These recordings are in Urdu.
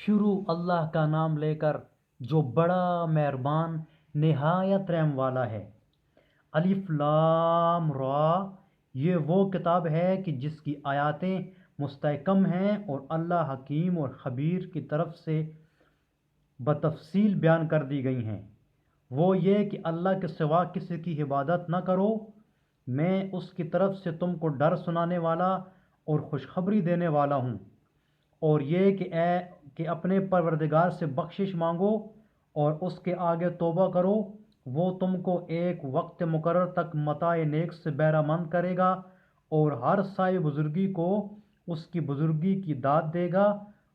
شروع اللہ کا نام لے کر جو بڑا مہربان نہایت رحم والا ہے۔ الف لام را، یہ وہ کتاب ہے کہ جس کی آیاتیں مستحکم ہیں اور اللہ حکیم اور خبیر کی طرف سے بتفصیل بیان کر دی گئی ہیں۔ وہ یہ کہ اللہ کے سوا کسی کی عبادت نہ کرو، میں اس کی طرف سے تم کو ڈر سنانے والا اور خوشخبری دینے والا ہوں، اور یہ کہ اپنے پروردگار سے بخشش مانگو اور اس کے آگے توبہ کرو، وہ تم کو ایک وقت مقرر تک متاع نیک سے بہرہ مند کرے گا اور ہر سائے بزرگی کو اس کی بزرگی کی داد دے گا،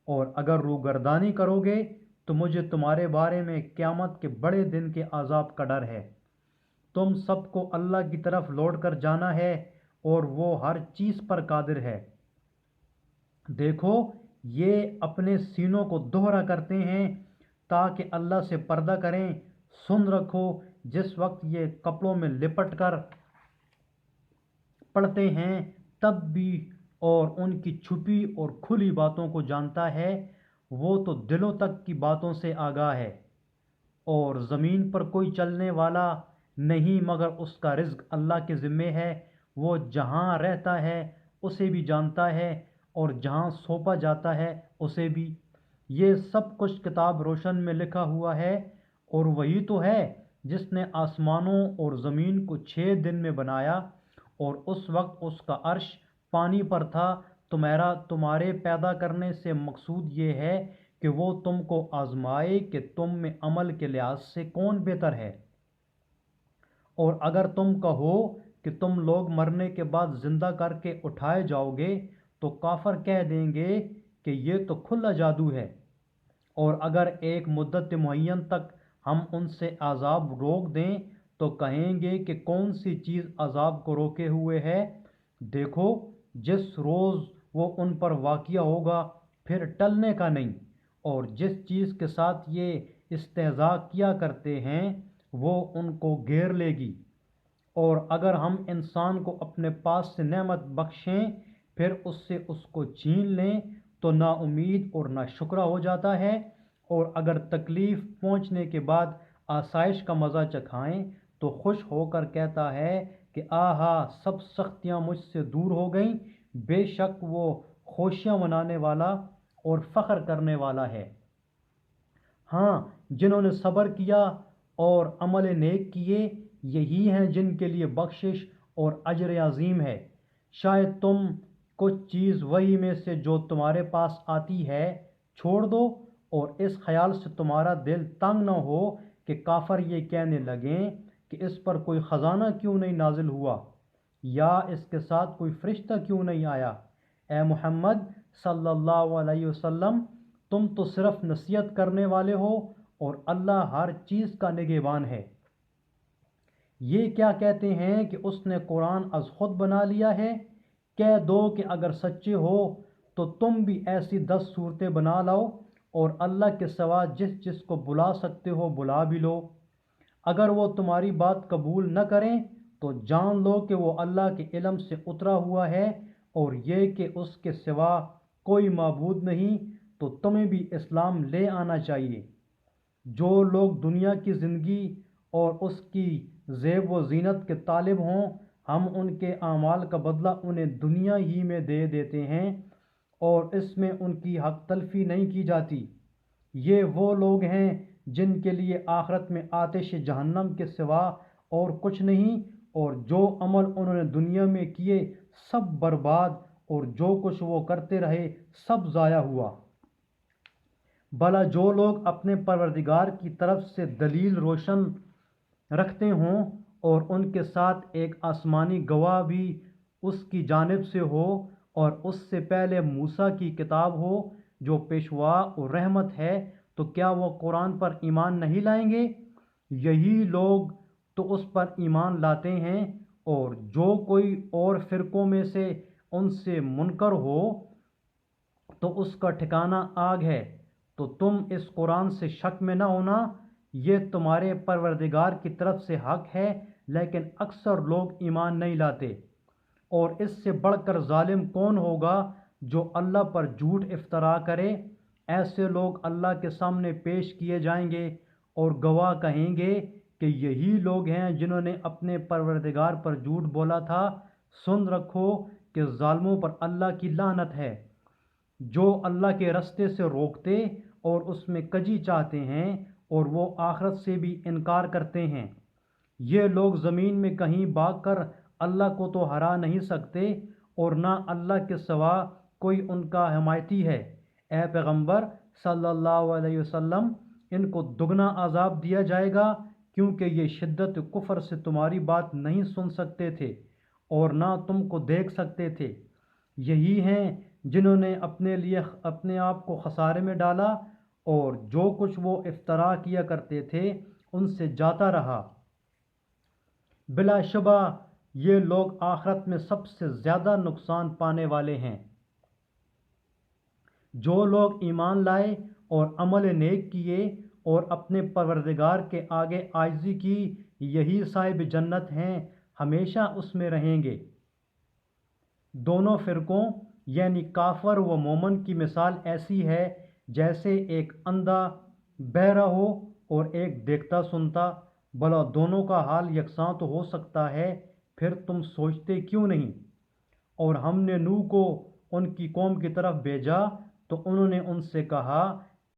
اور اگر روگردانی کرو گے تو مجھے تمہارے بارے میں قیامت کے بڑے دن کے عذاب کا ڈر ہے۔ تم سب کو اللہ کی طرف لوٹ کر جانا ہے اور وہ ہر چیز پر قادر ہے۔ دیکھو، یہ اپنے سینوں کو دوہرا کرتے ہیں تاکہ اللہ سے پردہ کریں۔ سن رکھو، جس وقت یہ کپڑوں میں لپٹ کر پڑھتے ہیں تب بھی، اور ان کی چھپی اور کھلی باتوں کو جانتا ہے، وہ تو دلوں تک کی باتوں سے آگاہ ہے۔ اور زمین پر کوئی چلنے والا نہیں مگر اس کا رزق اللہ کے ذمے ہے، وہ جہاں رہتا ہے اسے بھی جانتا ہے اور جہاں سونپا جاتا ہے اسے بھی۔ یہ سب کچھ کتاب روشن میں لکھا ہوا ہے، اور وہی تو ہے جس نے آسمانوں اور زمین کو 6 دن میں بنایا، اور اس وقت اس کا عرش پانی پر تھا۔ تمہارے پیدا کرنے سے مقصود یہ ہے کہ وہ تم کو آزمائے کہ تم میں عمل کے لحاظ سے کون بہتر ہے۔ اور اگر تم کہو کہ تم لوگ مرنے کے بعد زندہ کر کے اٹھائے جاؤ گے تو کافر کہہ دیں گے کہ یہ تو کھلا جادو ہے۔ اور اگر ایک مدت معین تک ہم ان سے عذاب روک دیں تو کہیں گے کہ کون سی چیز عذاب کو روکے ہوئے ہے۔ دیکھو، جس روز وہ ان پر واقع ہوگا پھر ٹلنے کا نہیں، اور جس چیز کے ساتھ یہ استہزاء کیا کرتے ہیں وہ ان کو گھیر لے گی۔ اور اگر ہم انسان کو اپنے پاس سے نعمت بخشیں پھر اس سے اس کو چھین لیں تو نا امید اور نا شکرہ ہو جاتا ہے، اور اگر تکلیف پہنچنے کے بعد آسائش کا مزہ چکھائیں تو خوش ہو کر کہتا ہے کہ آہا، سب سختیاں مجھ سے دور ہو گئیں۔ بے شک وہ خوشیاں منانے والا اور فخر کرنے والا ہے۔ ہاں، جنہوں نے صبر کیا اور عمل نیک کیے، یہی ہیں جن کے لیے بخشش اور اجر عظیم ہے۔ شاید تم کچھ چیز وحی میں سے جو تمہارے پاس آتی ہے چھوڑ دو، اور اس خیال سے تمہارا دل تنگ نہ ہو کہ کافر یہ کہنے لگیں کہ اس پر کوئی خزانہ کیوں نہیں نازل ہوا، یا اس کے ساتھ کوئی فرشتہ کیوں نہیں آیا۔ اے محمد صلی اللہ علیہ وسلم، تم تو صرف نصیحت کرنے والے ہو، اور اللہ ہر چیز کا نگہبان ہے۔ یہ کیا کہتے ہیں کہ اس نے قرآن از خود بنا لیا ہے؟ کہہ دو کہ اگر سچے ہو تو تم بھی ایسی 10 صورتیں بنا لاؤ، اور اللہ کے سوا جس جس کو بلا سکتے ہو بلا بھی لو۔ اگر وہ تمہاری بات قبول نہ کریں تو جان لو کہ وہ اللہ کے علم سے اترا ہوا ہے، اور یہ کہ اس کے سوا کوئی معبود نہیں، تو تمہیں بھی اسلام لے آنا چاہیے۔ جو لوگ دنیا کی زندگی اور اس کی زیب و زینت کے طالب ہوں، ہم ان کے اعمال کا بدلہ انہیں دنیا ہی میں دے دیتے ہیں، اور اس میں ان کی حق تلفی نہیں کی جاتی۔ یہ وہ لوگ ہیں جن کے لیے آخرت میں آتش جہنم کے سوا اور کچھ نہیں، اور جو عمل انہوں نے دنیا میں کیے سب برباد، اور جو کچھ وہ کرتے رہے سب ضائع ہوا۔ بھلا جو لوگ اپنے پروردگار کی طرف سے دلیل روشن رکھتے ہوں اور ان کے ساتھ ایک آسمانی گواہ بھی اس کی جانب سے ہو، اور اس سے پہلے موسیٰ کی کتاب ہو جو پیشوا اور رحمت ہے، تو کیا وہ قرآن پر ایمان نہیں لائیں گے؟ یہی لوگ تو اس پر ایمان لاتے ہیں، اور جو کوئی اور فرقوں میں سے ان سے منکر ہو تو اس کا ٹھکانہ آگ ہے۔ تو تم اس قرآن سے شک میں نہ ہونا، یہ تمہارے پروردگار کی طرف سے حق ہے، لیکن اکثر لوگ ایمان نہیں لاتے۔ اور اس سے بڑھ کر ظالم کون ہوگا جو اللہ پر جھوٹ افطرا کرے؟ ایسے لوگ اللہ کے سامنے پیش کیے جائیں گے اور گواہ کہیں گے کہ یہی لوگ ہیں جنہوں نے اپنے پروردگار پر جھوٹ بولا تھا۔ سن رکھو کہ ظالموں پر اللہ کی لعنت ہے، جو اللہ کے رستے سے روکتے اور اس میں کجی چاہتے ہیں، اور وہ آخرت سے بھی انکار کرتے ہیں۔ یہ لوگ زمین میں کہیں بھاگ کر اللہ کو تو ہرا نہیں سکتے، اور نہ اللہ کے سوا کوئی ان کا حمایتی ہے۔ اے پیغمبر صلی اللہ علیہ وسلم، ان کو دگنا عذاب دیا جائے گا، کیونکہ یہ شدت کفر سے تمہاری بات نہیں سن سکتے تھے اور نہ تم کو دیکھ سکتے تھے۔ یہی ہیں جنہوں نے اپنے لیے اپنے آپ کو خسارے میں ڈالا، اور جو کچھ وہ افترا کیا کرتے تھے ان سے جاتا رہا۔ بلا شبہ یہ لوگ آخرت میں سب سے زیادہ نقصان پانے والے ہیں۔ جو لوگ ایمان لائے اور عمل نیک کیے اور اپنے پروردگار کے آگے عاجزی کی، یہی صاحب جنت ہیں، ہمیشہ اس میں رہیں گے۔ دونوں فرقوں یعنی کافر و مومن کی مثال ایسی ہے جیسے ایک اندھا بہرا ہو اور ایک دیکھتا سنتا۔ بھلا دونوں کا حال یکساں تو ہو سکتا ہے، پھر تم سوچتے کیوں نہیں؟ اور ہم نے نوح کو ان کی قوم کی طرف بھیجا تو انہوں نے ان سے کہا